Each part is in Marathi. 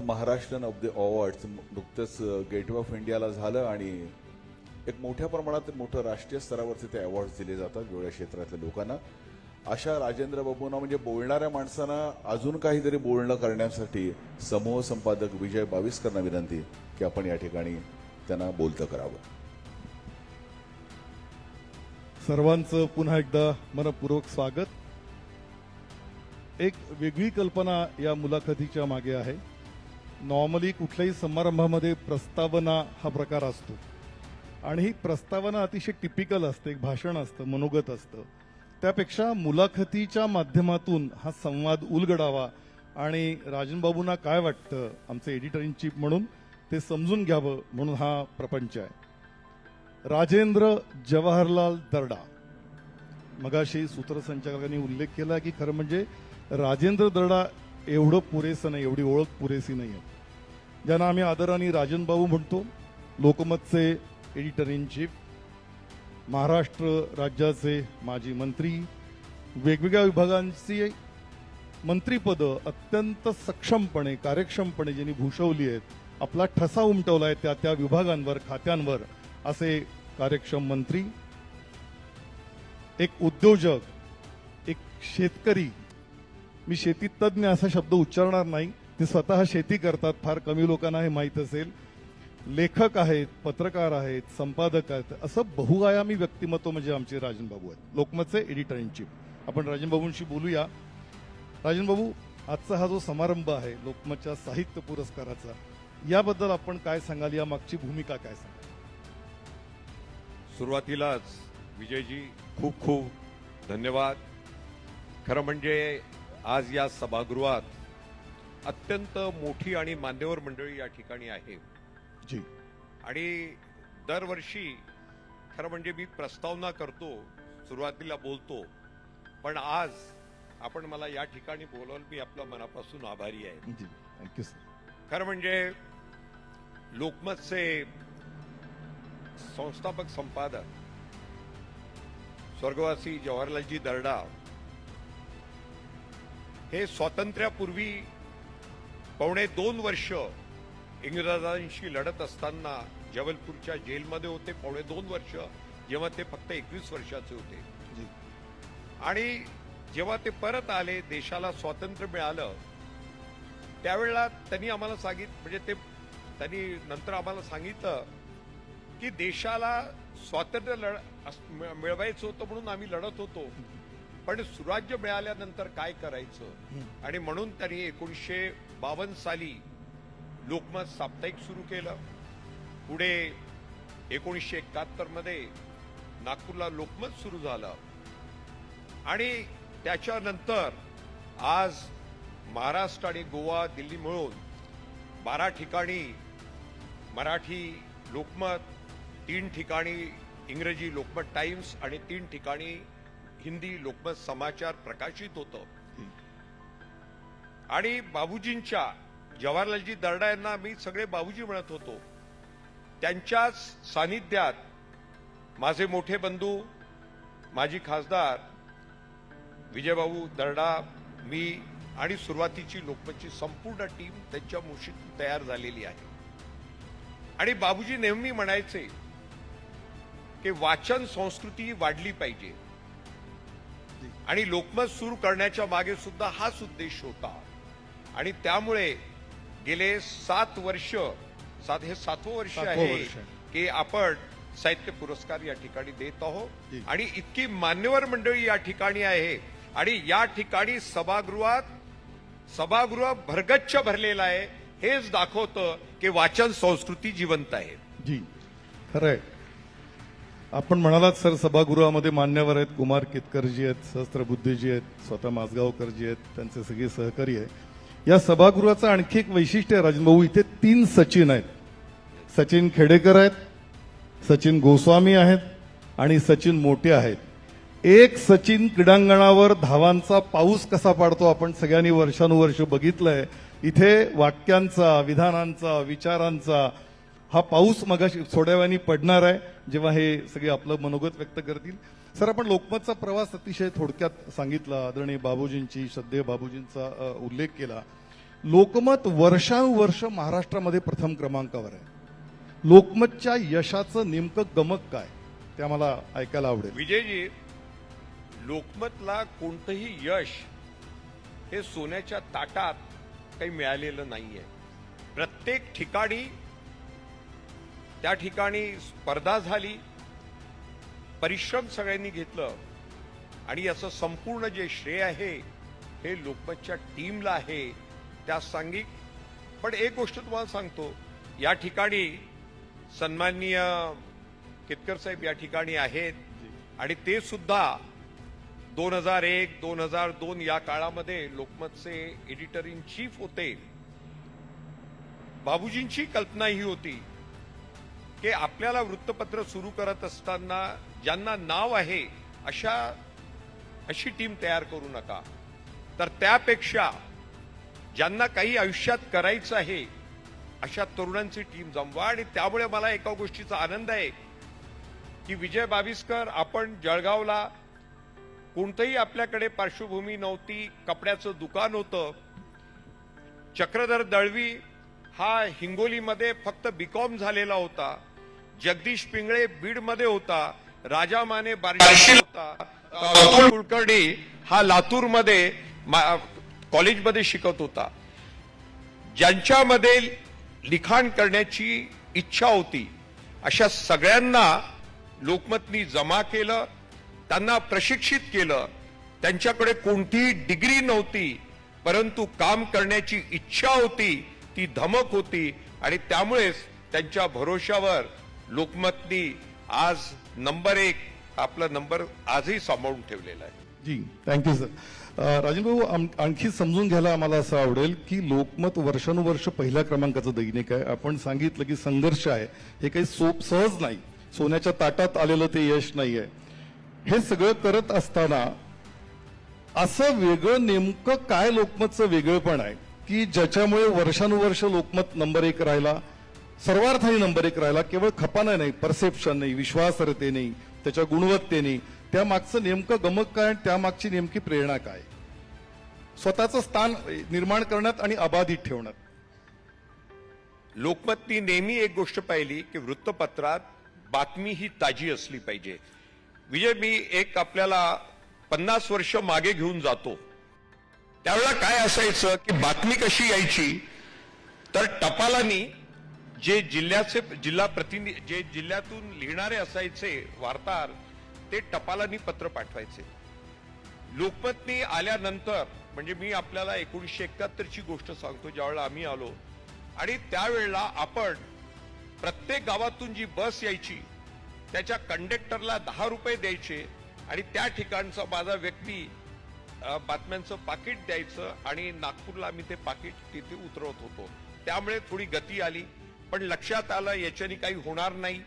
महाराष्ट्रन ऑफ द अवॉर्ड्स नुकतंच गेटवे ऑफ इंडियाला झालं आणि एक मोठ्या प्रमाणात मोठं राष्ट्रीय स्तरावरचे ते अवॉर्ड्स दिले जातात वेगळ्या क्षेत्रातल्या लोकांना. अशा राजेंद्र बाबूंना म्हणजे बोलणाऱ्या माणसांना अजून काहीतरी बोलणं करण्यासाठी समूह संपादक विजय बाविस्करांना विनंती की आपण या ठिकाणी त्यांना बोलतं करावं. सर्वांचं पुन्हा एकदा मनपूर्वक स्वागत. एक वेगळी कल्पना या मुलाखतीच्या मागे आहे. नॉर्मली कुठल्याही समारंभामध्ये प्रस्तावना हा प्रकार असतो आणि ही प्रस्तावना अतिशय टिपिकल असते, एक भाषण असतं, मनोगत असतं. त्यापेक्षा मुलाखतीच्या माध्यमातून हा संवाद उलगडावा आणि राजनबाबूंना काय वाटतं आमचे एडिटर इन चीफ म्हणून ते समजून घ्यावं म्हणून हा प्रपंच आहे. राजेंद्र जवाहरलाल दर्डा, मगाशी सूत्रसंचालकांनी उल्लेख केला की खरं म्हणजे राजेंद्र दर्डा एवढं पुरेसं नाही, एवढी ओळख पुरेसी नाही आहे. ज्यांना आम्ही आदराने राजनबाबू म्हणतो, लोकमतचे एडिटर इन चीफ, महाराष्ट्र राज्याचे माजी मंत्री, वेगवेगळ्या विभागांची मंत्रीपदं अत्यंत सक्षमपणे कार्यक्षमपणे ज्यांनी भूषवली आहेत, आपला ठसा उमटवलाय त्या त्या विभागांवर खात्यांवर असे कार्यक्षम मंत्री, एक उद्योजक, एक शेतकरी. मी शेती तज्ञ असा शब्द उच्चारणार नाही, ते स्वतः शेती करतात, फार कमी लोकांना हे माहीत असेल. लेखक आहेत, पत्रकार आहेत, संपादक आहेत, असं बहुआयामी व्यक्तिमत्व म्हणजे आमचे राजनबाबू आहेत, लोकमतचे एडिटर इन चीफ. आपण राजनबाबूंशी बोलूया. राजनबाबू, आजचा हा जो समारंभ आहे लोकमतच्या साहित्य पुरस्काराचा, याबद्दल आपण काय सांगाल, या मागची भूमिका काय सांगाल? सुरुवातीलाच विजयजी खूप खूप धन्यवाद. खरं म्हणजे आज या सभागृहात अत्यंत मोठी आणि मान्यवर मंडळी या ठिकाणी आहे जी. आणि दरवर्षी खरं म्हणजे मी प्रस्तावना करतो, सुरुवातीला बोलतो, पण आज आपण मला या ठिकाणी बोलवलं, मी आपल्या मनापासून आभारी आहे. जी, थँक्यू सर. खरं म्हणजे लोकमतचे संस्थापक संपादक स्वर्गवासी जवाहरलालजी दर्डा हे स्वातंत्र्यापूर्वी 2.25 वर्ष इंग्रजांशी लढत असताना जबलपूरच्या जेलमध्ये होते. 2.25 वर्ष, जेव्हा ते फक्त 21 वर्षाचे होते. आणि जेव्हा ते परत आले, देशाला स्वातंत्र्य मिळालं, त्यावेळेला त्यांनी आम्हाला सांगितलं, त्यांनी नंतर आम्हाला सांगितलं की देशाला स्वातंत्र्य मिळवायचं होतं म्हणून आम्ही लढत होतो, पण सुराज्य मिळाल्यानंतर काय करायचं. आणि म्हणून त्यांनी 1952 साली लोकमत साप्ताहिक सुरू केलं. पुढे 1971 मध्ये नागपूरला लोकमत सुरू झालं आणि त्याच्यानंतर आज महाराष्ट्र आणि गोवा, दिल्ली मिळून 12 ठिकाणी मराठी लोकमत, 3 ठिकाणी इंग्रजी लोकमत टाइम्स आणि 3 ठिकाणी हिंदी लोकमत समाचार प्रकाशित होतं. आणि बाबूजींच्या, जवाहरलालजी दर्डा यांना मी सगळे बाबूजी म्हणत होतो, त्यांच्याच सानिध्यात माझे मोठे बंधू माजी खासदार विजयबाबू दर्डा, मी आणि सुरुवातीची लोकमतची संपूर्ण टीम त्यांच्या मुशीत तयार झालेली आहे. आणि बाबूजी नेहमी म्हणायचे की वाचन संस्कृती वाढली पाहिजे आणि लोकमत सुरू करण्याच्या मागे सुद्धा हाच उद्देश होता. आणि त्यामुळे गेले 7 वर्ष, हे 7वं वर्ष आहे की आपण साहित्य पुरस्कार या ठिकाणी देत आहोत. आणि इतकी मान्यवर मंडळी या ठिकाणी आहे आणि या ठिकाणी सभागृह भरगच्च भरलेलं आहे. हेच दाखवतं की वाचन संस्कृती जिवंत आहे. जी, खरंय. आपण म्हणालात सर, सभागृहामध्ये मान्यवर आहेत, कुमार केतकरजी आहेत, सहस्त्रबुद्धेजी आहेत, स्वतः माजगावकरजी आहेत, त्यांचे सगळे सहकारी आहे. या सभागृहाचं आणखी एक वैशिष्ट्य आहे राजनभाऊ, इथे 3 सचिन आहेत. सचिन खेडेकर आहेत, सचिन गोस्वामी आहेत आणि सचिन मोटे आहेत. एक सचिन क्रीडांगणावर धावांचा पाऊस कसा पाडतो आपण सगळ्यांनी वर्षानुवर्ष बघितलंय. इथे वाक्यांचा, विधानांचा, विचारांचा हा पाऊस मगाशी थोड्या वेळाने पडणार आहे जेव्हा हे सगळे आपलं मनोगत व्यक्त करतील. सर, आपण लोकमतचा प्रवास अतिशय थोडक्यात सांगितला, आदरणीय बाबूजींची, श्रद्धेय बाबूजींचा उल्लेख केला. लोकमत वर्षानुवर्ष महाराष्ट्रामध्ये प्रथम क्रमांकावर आहे. लोकमतच्या यशाचं नेमकं गमक काय ते आम्हाला ऐकायला आवडेल. विजयजी, लोकमतला कोणतंही यश हे सोन्याच्या ताटात काही मिळालेलं नाहीये. प्रत्येक ठिकाणी त्या ठिकाणी स्पर्धा झाली, परिश्रम सगळ्यांनी घेतलं आणि याचं संपूर्ण जे श्रेय आहे हे लोकमतच्या टीमला आहे. त्या सांघिक. पण एक गोष्ट तुम्हाला सांगतो, या ठिकाणी सन्माननीय केतकर साहेब या ठिकाणी आहेत आणि ते सुद्धा 2001, 2002 या काळामध्ये लोकमतचे एडिटर इन चीफ होते. बाबूजींची कल्पना ही होती की आपल्याला वृत्तपत्र सुरू करत असताना ज्यांना नाव आहे अशी टीम तयार करू नका, तर त्यापेक्षा ज्यांना काही आयुष्यात करायचं आहे अशा तरुणांची टीम जमवा. आणि त्यामुळे मला एका गोष्टीचा आनंद आहे की विजय बाविस्कर, आपण जळगावला कोणतंही आपल्याकडे पार्श्वभूमी नव्हती, कपड्याचं दुकान होतं. चक्रधर दळवी हा हिंगोलीमध्ये फक्त बीकॉम झालेला होता. जगदीश पिंगळे बीडमध्ये होता. राजा माने बार्शी होता. अतुल कुलकर्णी हा लातूरमध्ये कॉलेजमध्ये शिकत होता. ज्यांच्यामध्ये लिखाण करण्याची इच्छा होती अशा सगळ्यांना लोकमतनी जमा केलं, त्यांना प्रशिक्षित केलं. त्यांच्याकडे कोणतीही डिग्री नव्हती, परंतु काम करण्याची इच्छा होती, ती धमक होती आणि त्यामुळेच त्यांच्या भरोशावर लोकमतनी आज नंबर 1 आपला नंबर आजही सांभाळून ठेवलेला आहे. जी, थँक्यू सर. राजेंद्र भाऊ, आणखी समजून घ्यायला आम्हाला असं आवडेल की लोकमत वर्षानुवर्ष पहिल्या क्रमांकाचं दैनिक आहे. आपण सांगितलं की संघर्ष आहे, हे काही सहज नाही, सोन्याच्या ताटात आलेलं ते यश नाही आहे. हे सगळं करत असताना असं वेगळं नेमकं काय लोकमतचं वेगळेपण आहे की ज्याच्यामुळे वर्षानुवर्ष लोकमत नंबर 1 राहिला, सर्वार्थाने नंबर 1 राहिला. केवळ खपाना नाही, परसेप्शन नाही, विश्वासार्हते नाही, त्याच्या गुणवत्तेने. त्या मागचं नेमकं गमक काय आणि त्यामागची नेमकी प्रेरणा काय, स्वतःचं स्थान निर्माण करण्यात आणि अबाधित ठेवण्यात. लोकमतनी नेहमी एक गोष्ट पाहिली की वृत्तपत्रात बातमी ही ताजी असली पाहिजे. विजय, मी एक आपल्याला 50 वर्ष मागे घेऊन जातो. त्यावेळेला काय असायचं की बातमी कशी यायची, तर टपालानी जे जिल्हा प्रतिनिधी, जे जिल्ह्यातून लिहिणारे असायचे वार्ताहर, ते टपालानी पत्र पाठवायचे. लोकमतनी आल्यानंतर, म्हणजे मी आपल्याला 1971 ची गोष्ट सांगतो, ज्यावेळेला आम्ही आलो आणि त्यावेळेला आपण प्रत्येक गावातून जी बस यायची त्याच्या कंडक्टरला 10 रुपये द्यायचे आणि त्या ठिकाणचा माझा व्यक्ती बातम्यांचं पाकिट द्यायचं आणि नागपूरला आम्ही ते पाकिट तिथे उतरवत होतो. त्यामुळे थोडी गती आली. पण लक्षात आलं याच्याने काही होणार नाही.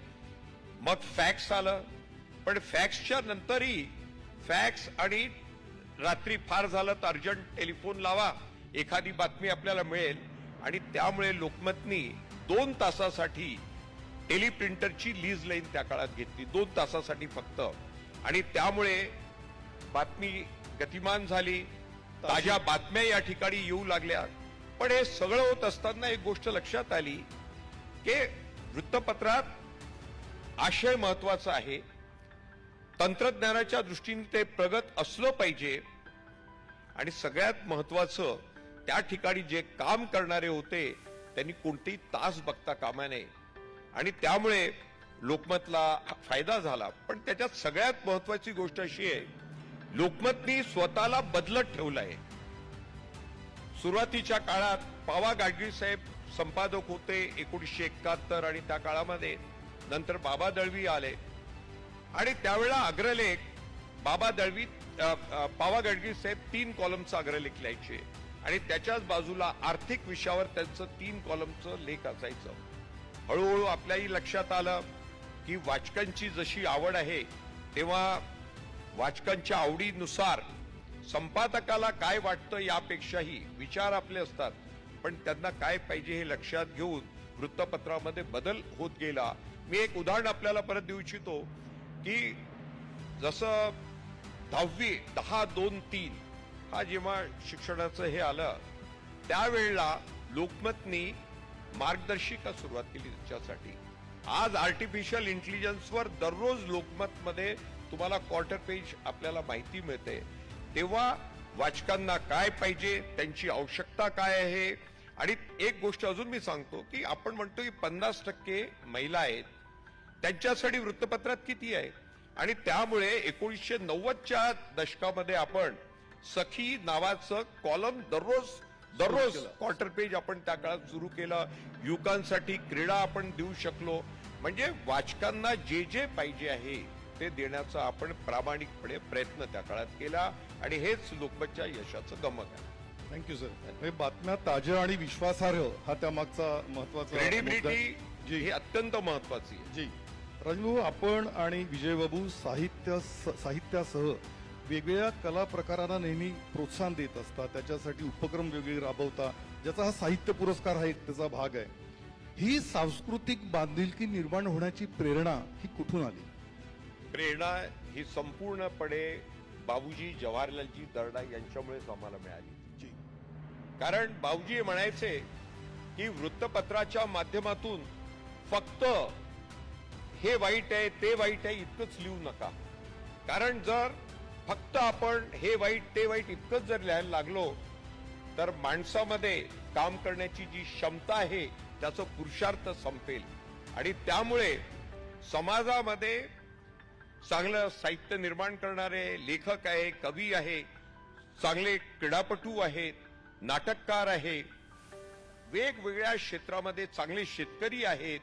मग फॅक्स आलं, पण फॅक्सच्या नंतरही फॅक्स आणि रात्री फार झालं तर अर्जंट टेलिफोन लावा, एखादी बातमी आपल्याला मिळेल. आणि त्यामुळे लोकमतनी 2 तासासाठी टेलिप्रिंटरची लीज लाईन त्या काळात घेतली, 2 तासासाठी फक्त. आणि त्यामुळे बातमी गतिमान झाली, ताज्या बातम्या या ठिकाणी येऊ लागल्या. पण हे सगळं होत असताना एक गोष्ट लक्षात आली की वृत्तपत्रात आशय महत्वाचा आहे, तंत्रज्ञानाच्या दृष्टीने ते प्रगत असलं पाहिजे आणि सगळ्यात महत्वाचं त्या ठिकाणी जे काम करणारे होते त्यांनी कोणतेही तास बघता कामा नये. आणि त्यामुळे लोकमतला फायदा झाला. पण त्याच्यात सगळ्यात महत्वाची गोष्ट अशी आहे, लोकमतनी स्वतःला बदलत ठेवलं आहे. सुरुवातीच्या काळात पावा गाडगीळ साहेब संपादक होते 1971 आणि त्या काळामध्ये. नंतर बाबा दळवी आले आणि त्यावेळेला अग्रलेख बाबा दळवी, पावा गाडगीळ साहेब 3 कॉलमचा अग्रलेख लिहायचे आणि त्याच्याच बाजूला आर्थिक विषयावर त्यांचं 3 कॉलमचं लेख असायचं. हळूहळू आपल्याही लक्षात आलं की वाचकांची जशी आवड आहे तेव्हा वाचकांच्या आवडीनुसार संपादकाला काय वाटतं यापेक्षाही विचार आपले असतात, पण त्यांना काय पाहिजे हे लक्षात घेऊन वृत्तपत्रामध्ये बदल होत गेला. मी एक उदाहरण आपल्याला परत देऊ इच्छितो की जसं 10वी 10-2-3 हा जेव्हा शिक्षणाचं हे आलं त्यावेळेला लोकमतनी मार्गदर्शिका सुरुवात केली त्याच्यासाठी. आज आर्टिफिशियल इंटेलिजन्सवर दररोज लोकमतमध्ये तुम्हाला क्वार्टर पेज आपल्याला माहिती मिळते. तेव्हा वाचकांना काय पाहिजे, त्यांची आवश्यकता काय आहे. आणि एक गोष्ट अजून मी सांगतो की आपण म्हणतो की 50% महिला आहेत, त्यांच्यासाठी वृत्तपत्रात किती आहे. आणि त्यामुळे 1990च्या दशकामध्ये आपण सखी नावाचं कॉलम दररोज क्वार्टर पेज आपण त्या काळात सुरू केलं. युवकांसाठी क्रीडा आपण देऊ शकलो. म्हणजे वाचकांना जे जे पाहिजे आहे ते देण्याचा आपण प्रामाणिकपणे प्रयत्न त्या काळात केला आणि हेच लोकमतच्या यशाचं गमक आहे. Thank you sir. हे बातम्या ताज्या आणि विश्वासार्ह हा त्यामागचा महत्वाचा मुद्दा आहे. क्रेडिबिलिटी ही अत्यंत महत्वाची आहे. जी राजभाऊ, आपण आणि विजयबाबू साहित्यासह वेगवेगळ्या कला प्रकारांना नेहमी प्रोत्साहन देत असतात, त्याच्यासाठी उपक्रम वेगवेगळे राबवता, ज्याचा हा साहित्य पुरस्कार हा एक त्याचा भाग आहे. ही सांस्कृतिक बांधिलकी निर्माण होण्याची प्रेरणा ही कुठून आली? प्रेरणा ही संपूर्णपणे बाबूजी जवाहरलालजी दर्डा यांच्यामुळेच आम्हाला मिळाली. जी. कारण बाबूजी म्हणायचे की वृत्तपत्राच्या माध्यमातून फक्त हे वाईट आहे ते वाईट आहे इतकंच लिहू नका. कारण जर फक्त आपण हे वाईट ते वाईट इतकंच जर लिहायला लागलो तर माणसामध्ये काम करण्याची जी क्षमता आहे त्याचं पुरुषार्थ संपेल. आणि त्यामुळे समाजामध्ये चांगलं साहित्य निर्माण करणारे लेखक आहे, कवी आहे, चांगले क्रीडापटू आहेत, नाटककार आहे, वेगवेगळ्या क्षेत्रामध्ये चांगले शेतकरी आहेत,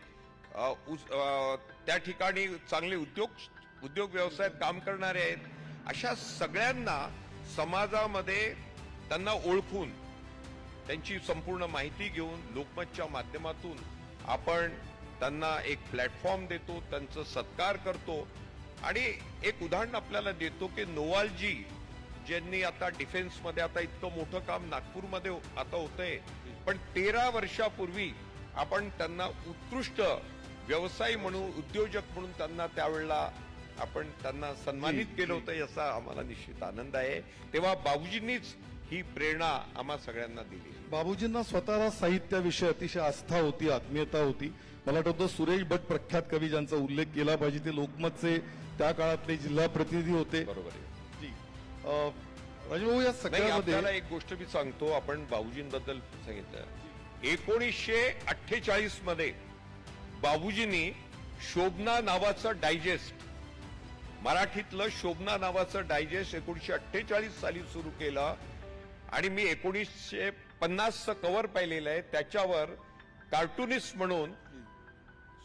त्या ठिकाणी चांगले उद्योग व्यवसायात काम करणारे आहेत. अशा सगळ्यांना समाजामध्ये त्यांना ओळखून त्यांची संपूर्ण माहिती घेऊन लोकमतच्या माध्यमातून आपण त्यांना एक प्लॅटफॉर्म देतो, त्यांचा सत्कार करतो. आणि एक उदाहरण आपल्याला देतो की नोवालजी ज्यांनी आता डिफेन्समध्ये आता इतकं मोठं काम नागपूरमध्ये आता होतंय, पण 13 वर्षापूर्वी आपण त्यांना उत्कृष्ट व्यवसायी म्हणून, उद्योजक म्हणून त्यांना त्यावेळेला आपण त्यांना सन्मानित केलं होतं. याचा आम्हाला निश्चित आनंद आहे. तेव्हा बाबूजींनीच ही प्रेरणा आम्हा सगळ्यांना दिली. बाबूजींना स्वतःला साहित्याविषयी अतिशय आस्था होती, आत्मीयता होती. मला वाटतं सुरेश भट प्रख्यात कवी ज्यांचा उल्लेख केला पाहिजे ते लोकमतचे त्या काळातले जिल्हा प्रतिनिधी होते. बरोबर आहे. जी. राजभाऊ, या आपल्याला सगळ्यामध्ये एक गोष्ट मी सांगतो, आपण बाबूजींबद्दल सांगितलं. 1948 मध्ये बाबूजींनी शोभना नावाचं डायजेस्ट, मराठीतलं शोभना नावाचं डायजेस्ट 1948 साली सुरू केलं. आणि मी 1950चं कव्हर पाहिलेलं आहे. त्याच्यावर कार्टुनिस्ट म्हणून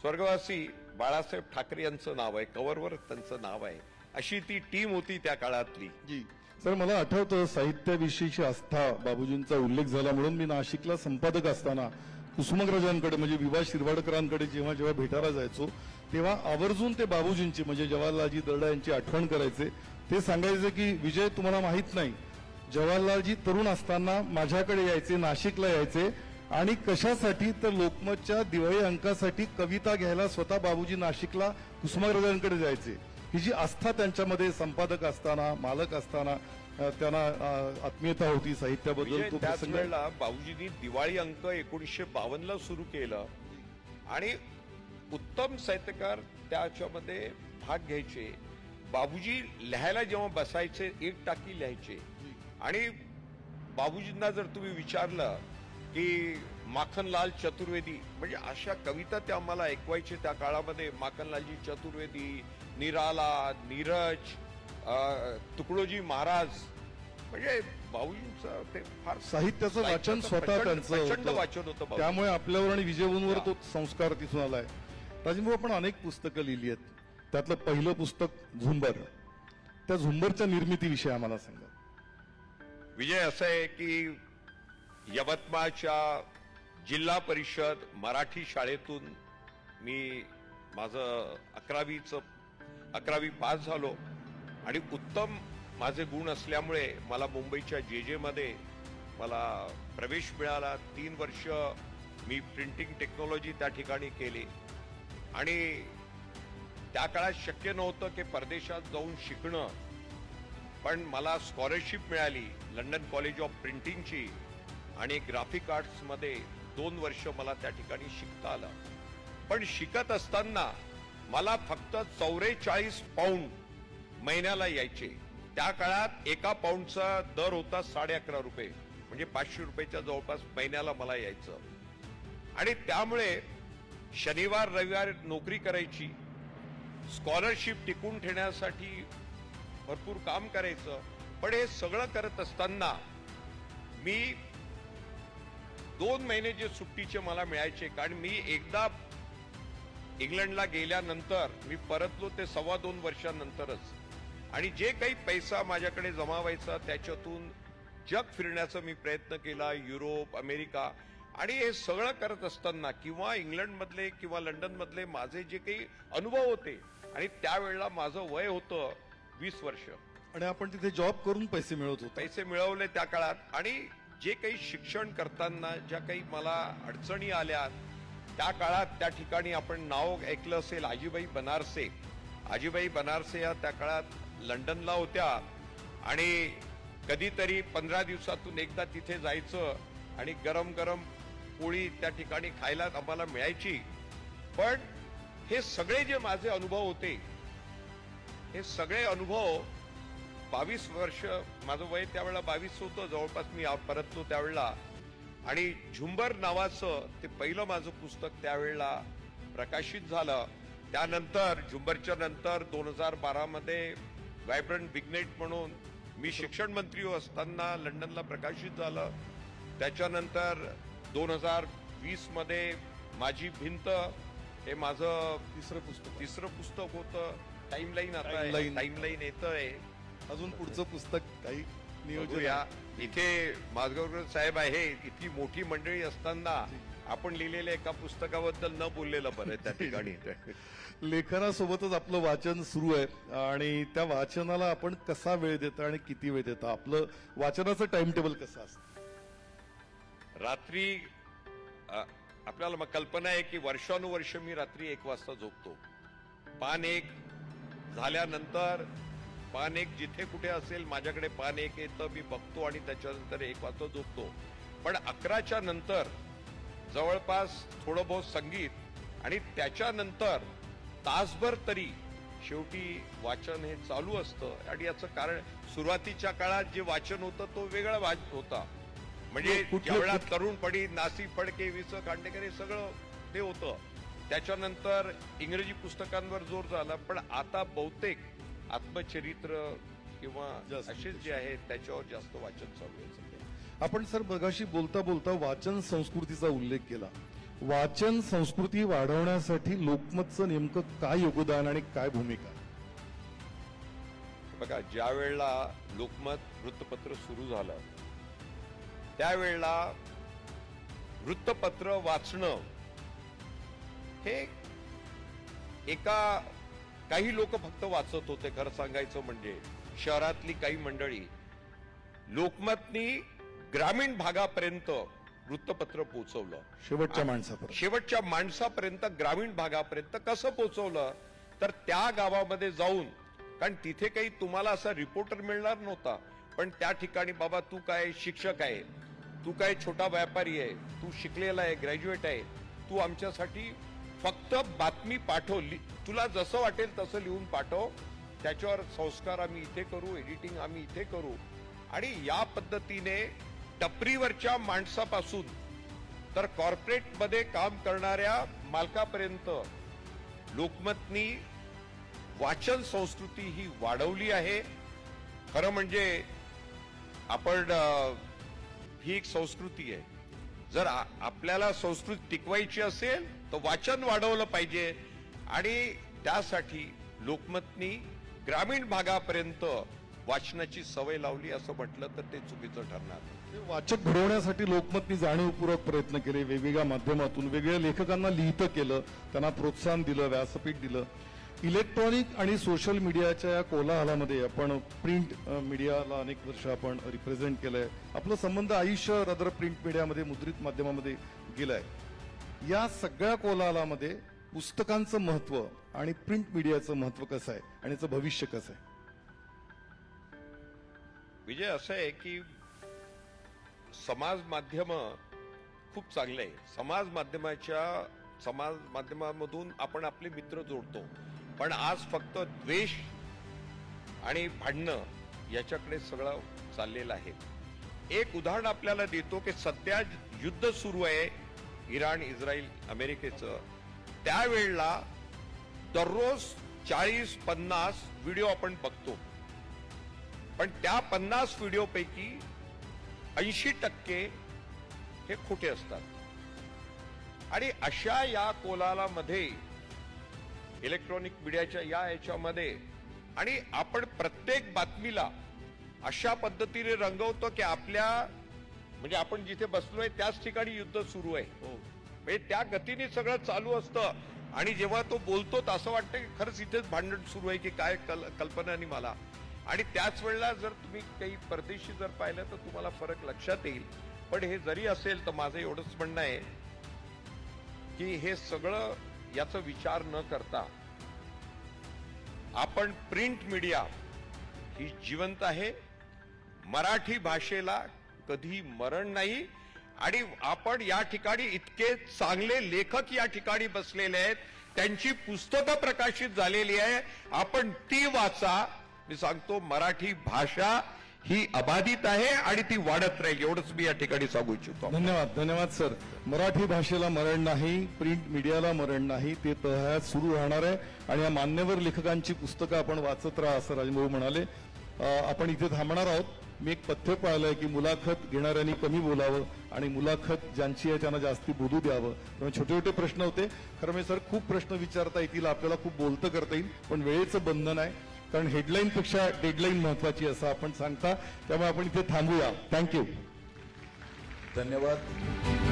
स्वर्गवासी बाळासाहेब ठाकरे यांचं नाव आहे, कव्हरवर त्यांचं नाव आहे. अशी ती टीम होती त्या काळातली. जी सर, मला आठवतं साहित्याविषयीची आस्था बाबूजींचा उल्लेख झाला म्हणून मी नाशिकला संपादक असताना कुसुमाग्रजांकडे म्हणजे विभा शिरवाडकरांकडे जेव्हा जेव्हा भेटायला जायचो तेव्हा आवर्जून ते बाबूजींची म्हणजे जवाहरलालजी दर्डा यांची आठवण करायचे. ते सांगायचे की विजय, तुम्हाला माहित नाही, जवाहरलालजी तरुण असताना माझ्याकडे यायचे, नाशिकला यायचे आणि कशासाठी तर लोकमतच्या दिवाळी अंकासाठी कविता घ्यायला स्वतः बाबूजी नाशिकला कुसुमाग्रजांकडे जायचे. ही जी आस्था त्यांच्यामध्ये संपादक असताना, मालक असताना त्यांना आत्मीयता होती साहित्याबद्दल, तो त्याच प्रसंग. वेळेला बाबूजींनी दिवाळी अंक 1952 सुरू केलं आणि उत्तम साहित्यकार त्याच्यामध्ये भाग घ्यायचे. बाबूजी लिहायला जेव्हा बसायचे एक टाकी लिहायचे. आणि बाबूजींना जर तुम्ही विचारलं की माखनलाल चतुर्वेदी म्हणजे अशा कविता ते आम्हाला ऐकवायचे त्या काळामध्ये. माखनलालजी चतुर्वेदी, निराला, नीरज, तुकडोजी महाराज, म्हणजे बाबूजींचं ते फार साहित्याचं वाचन स्वतः त्यांचं प्रचंड होतं. वाचन होतं. त्यामुळे आपल्यावर आणि विजयवंतवर तो संस्कार दिसून आलाय. राजभाऊ, आपण अनेक पुस्तकं लिहिली आहेत. त्यातलं पहिलं पुस्तक झुंबर. त्या झुंबरच्या निर्मितीविषयी आम्हाला सांगा. विजय असं आहे की यवतमाळच्या जिल्हा परिषद मराठी शाळेतून मी माझं 11वी पास झालो आणि उत्तम माझे गुण असल्यामुळे मला मुंबईच्या JJ मध्ये मला प्रवेश मिळाला. 3 वर्ष मी प्रिंटिंग टेक्नॉलॉजी त्या ठिकाणी केली आणि त्या काळात शक्य नव्हतं की परदेशात जाऊन शिकणं. पण मला स्कॉलरशिप मिळाली लंडन कॉलेज ऑफ प्रिंटिंगची आणि ग्राफिक आर्ट्समध्ये 2 वर्ष मला त्या ठिकाणी शिकता आलं. पण शिकत असताना मला फक्त 44 पाऊंड महिन्याला यायचे. त्या काळात एका पाऊंडचा दर होता 11.5 रुपये, म्हणजे 500 रुपयाच्या जवळपास महिन्याला मला यायचं. आणि त्यामुळे शनिवार रविवार नोकरी करायची, स्कॉलरशिप टिकून ठेवण्यासाठी भरपूर काम करायचं. पण हे सगळं करत असताना मी 2 महिने जे सुट्टीचे मला मिळायचे, कारण मी एकदा इंग्लंडला गेल्यानंतर मी परतलो ते 2.25 वर्षांनंतरच, आणि जे काही पैसा माझ्याकडे जमा व्हायचा त्याच्यातून जग फिरण्याचा मी प्रयत्न केला, युरोप, अमेरिका. आणि हे सगळं करत असताना किंवा इंग्लंडमधले किंवा लंडनमधले माझे जे काही अनुभव होते, आणि त्यावेळेला माझं वय होतं 20 वर्ष. आणि आपण तिथे जॉब करून पैसे मिळवत होतो. पैसे मिळवले त्या काळात. आणि जे काही शिक्षण करताना ज्या काही मला अडचणी आल्या त्या काळात, त्या ठिकाणी आपण नाव ऐकलं असेल आजीबाई बनारसे. आजीबाई बनारसे या त्या काळात लंडनला होत्या, आणि कधीतरी 15 दिवसातून एकदा तिथे जायचं आणि गरम गरम पोळी त्या ठिकाणी खायला आम्हाला मिळायची. पण हे सगळे जे माझे अनुभव होते, हे सगळे अनुभव 22 वर्ष, माझं वय त्यावेळेला 22 होतं जवळपास, मी परतलो त्यावेळेला. आणि झुंबर नावाचं ते पहिलं माझं पुस्तक त्यावेळेला प्रकाशित झालं. त्यानंतर झुंबरच्या नंतर 2012 मध्ये व्हायब्रंट बिगनेट म्हणून मी शिक्षण मंत्री असताना लंडनला प्रकाशित झालं. त्याच्यानंतर 2020 मध्ये माझी भिंत हे माझं तिसरं पुस्तक होतं. टाइमलाईन आता टाइमलाईन येतंय. अजून पुढचं पुस्तक काही नियोजन बघूया. इथे माजगावकर साहेब आहे, इतकी मोठी मंडळी असताना आपण लिहिलेल्या एका पुस्तकाबद्दल न बोललेलं बरं त्या ठिकाणी. लेखनासोबतच आपलं वाचन सुरू आहे, आणि त्या वाचनाला आपण कसा वेळ देता आणि किती वेळ देता? आपलं वाचनाचं टाइम टेबल कसं असतं? रात्री आपल्याला मग कल्पना आहे की वर्षानुवर्ष मी रात्री 1 वाजता झोपतो. पान 1 झाल्यानंतर पान 1 जिथे कुठे असेल माझ्याकडे पान 1 येतं, मी बघतो आणि त्याच्यानंतर 1 वाजता झोपतो. पण 11च्या नंतर जवळपास थोडं बहुत संगीत, आणि त्याच्यानंतर तासभर तरी शेवटी वाचन हे चालू असतं. आणि याचं कारण सुरुवातीच्या काळात जे वाचन होतं तो वेगळा होता. म्हणजे ज्यावेळेला तरुणपणी नासी फडके, वि स खांडेकर हे सगळं ते होतं. त्याच्यानंतर इंग्रजी पुस्तकांवर जोर झाला. पण आता बहुतेक आत्मचरित्र किंवा असेच जे आहेत त्याच्यावर जास्त वाचन चालू आहे सध्या. आपण सर मगाशी बोलता बोलता वाचन संस्कृतीचा उल्लेख केला. वाचन संस्कृती वाढवण्यासाठी लोकमतचं नेमकं काय योगदान आणि काय भूमिका? बघा, ज्या वेळेला लोकमत वृत्तपत्र सुरू झालं त्यावेळेला वृत्तपत्र वाचणं हे काही लोक फक्त वाचत होते. खरं सांगायचं म्हणजे शहरातली काही मंडळी. लोकमतनी ग्रामीण भागापर्यंत वृत्तपत्र पोहोचवलं. शेवटच्या माणसापर्यंत ग्रामीण भागापर्यंत कसं पोहोचवलं? तर त्या गावामध्ये जाऊन, कारण तिथे काही तुम्हाला असा रिपोर्टर मिळणार नव्हता, पण त्या ठिकाणी बाबा तू काय शिक्षक आहे, तू काय छोटा व्यापारी आहे, तू शिकलेला आहे, ग्रॅज्युएट आहे, तू आमच्यासाठी फक्त बातमी पाठव, तुला जसं वाटेल तसं लिहून पाठव, त्याच्यावर संस्कार आम्ही इथे करू, एडिटिंग आम्ही इथे करू. आणि या पद्धतीने टपरीवरच्या माणसापासून तर कॉर्पोरेटमध्ये काम करणाऱ्या मालकापर्यंत लोकमतनी वाचन संस्कृती ही वाढवली आहे. खरं म्हणजे आपण ही एक संस्कृती आहे. जर आपल्याला संस्कृती टिकवायची असेल तर वाचन वाढवलं पाहिजे. आणि त्यासाठी लोकमतनी ग्रामीण भागापर्यंत वाचनाची सवय लावली असं म्हटलं तर ते चुकीचं ठरणार. वाचक घडवण्यासाठी लोकमतनी जाणीवपूर्वक प्रयत्न केले. वेगवेगळ्या माध्यमातून वेगवेगळ्या लेखकांना लिहितं केलं, त्यांना प्रोत्साहन दिलं, व्यासपीठ दिलं. इलेक्ट्रॉनिक आणि सोशल मीडियाच्या या कोलाहलामध्ये आपण प्रिंट मीडियाला अनेक वर्ष आपण रिप्रेझेंट केलंय. आपलं संबंध आयुष्य रादर प्रिंट मीडियामध्ये, मुद्रित माध्यमामध्ये गेलाय. या सगळ्या कोलाहलामध्ये पुस्तकांचं महत्व आणि प्रिंट मीडियाचं महत्व कसं आहे आणि याचं भविष्य कसं आहे? विजय, असं आहे की समाज माध्यम खूप चांगलं आहे. समाज माध्यमामधून आपण आपले मित्र जोडतो, पण आज फक्त द्वेष आणि भांडणं याच्याकडे सगळं चाललेलं आहे. एक उदाहरण आपल्याला देतो की सध्या युद्ध सुरू आहे इराण, इस्रायल, अमेरिकेचं. त्यावेळेला दररोज 40-50 व्हिडिओ आपण बघतो, पण त्या 50 व्हिडिओ पैकी 80% हे खोटे असतात. आणि अशा या कोलाहलामध्ये, इलेक्ट्रॉनिक मीडियाच्या या याच्यामध्ये, आणि आपण प्रत्येक बातमीला अशा पद्धतीने रंगवतो की आपल्या म्हणजे आपण जिथे बसलोय त्याच ठिकाणी युद्ध सुरू आहे. म्हणजे त्या गतीने सगळं चालू असतं आणि जेव्हा तो बोलतो तर असं वाटतं की खरंच इथेच भांडण सुरू आहे की काय, कल्पना नाही मला. आणि त्याच वेळेला जर तुम्ही काही परदेशी जर पाहिलं तर तुम्हाला फरक लक्षात येईल. पण हे जरी असेल तर माझं एवढंच म्हणणं आहे की हे सगळं याचा विचार न करता आपण प्रिंट मीडिया ही जिवंत आहे. मराठी भाषेला कधी मरण नाही. आणि आपण या ठिकाणी इतके चांगले लेखक या ठिकाणी बसलेले आहेत, त्यांची पुस्तकं प्रकाशित झालेली आहे. आपण ती वाचा. मी सांगतो, मराठी भाषा ही अबाधित आहे आणि ती वाढत राहील, एवढंच मी या ठिकाणी सांगू इच्छितो. धन्यवाद सर. मराठी भाषेला मरण नाही, प्रिंट मीडियाला मरण नाही, ते तहत सुरू राहणार आहे. आणि या मान्यवर लेखकांची पुस्तकं आपण वाचत राहा असं राजभाऊ म्हणाले. आपण इथे थांबणार आहोत. मी एक पथ्य पाळलंय की मुलाखत घेणाऱ्यांनी कमी बोलावं आणि मुलाखत ज्यांची आहे त्यांना जास्ती बोलू द्यावं. त्यामुळे छोटे छोटे प्रश्न होते. खरं म्हणजे सर खूप प्रश्न विचारता येतील, आपल्याला खूप बोलतं करता येईल, पण वेळेचं बंधन आहे. कारण हेडलाईनपेक्षा डेडलाईन महत्वाची असं आपण सांगता. त्यामुळे आपण इथे थांबूया. थँक्यू. धन्यवाद.